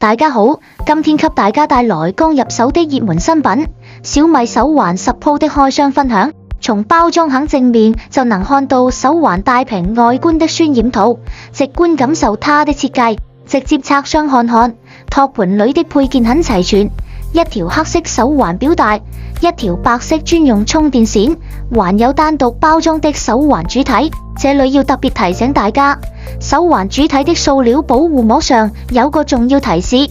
大家好，今天給大家帶來剛入手的熱門新品小米手環10 Pro 的開箱分享。從包裝盒正面就能看到手環大屏外觀的渲染圖，直觀感受它的設計。直接拆箱看看，托盤裡的配件很齊全，一條黑色手環錶帶，一條白色專用充電線，還有單獨包裝的手環主體。這裡要特別提醒大家，手環主體的塑料保護膜上有個重要提示，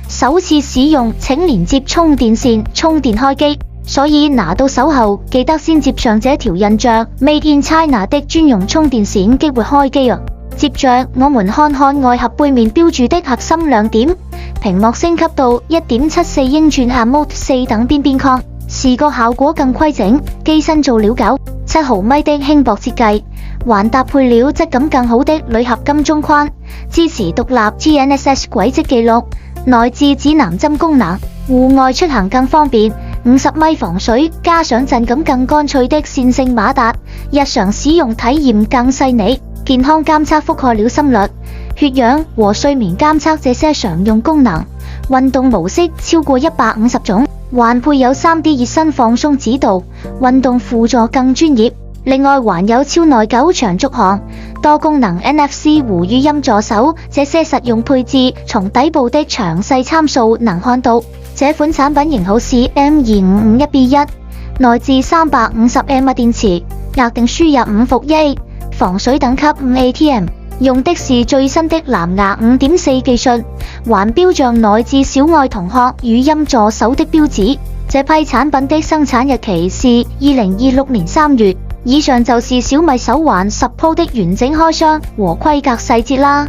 首次使用請連接充電線充電開機，所以拿到手後記得先接上這條印象 Made in China 的專用充電線激活開機啊。接着我們看看外盒背面標注的核心亮點，屏幕升級到 1.74 英寸 AMOLED 4等邊邊框，視覺效果更規整，機身做了7毫米的輕薄設計，還搭配了質感更好的鋁合金中框，支持獨立 GNSS 軌跡記錄，內置指南針功能，戶外出行更方便，50米防水，加上質感更乾脆的線性馬達，日常使用體驗更細膩。健康監測覆蓋了心率、血氧和睡眠監測這些常用功能，運動模式超過150種，還配有 3D 熱身放鬆指導，運動輔助更專業。另外還有超耐久長續航、多功能 NFC 和語音助手這些實用配置，從底部的詳細參數能看到。這款產品型號是 M2551B1，內置350mAh電池，額定輸入5伏1，防水等級5ATM， 用的是最新的藍牙5.4技術，還標上內置小愛同學語音助手的標誌。這批產品的生產日期是2026年3月。以上就是小米手環10 Pro 的完整開箱和規格細節啦。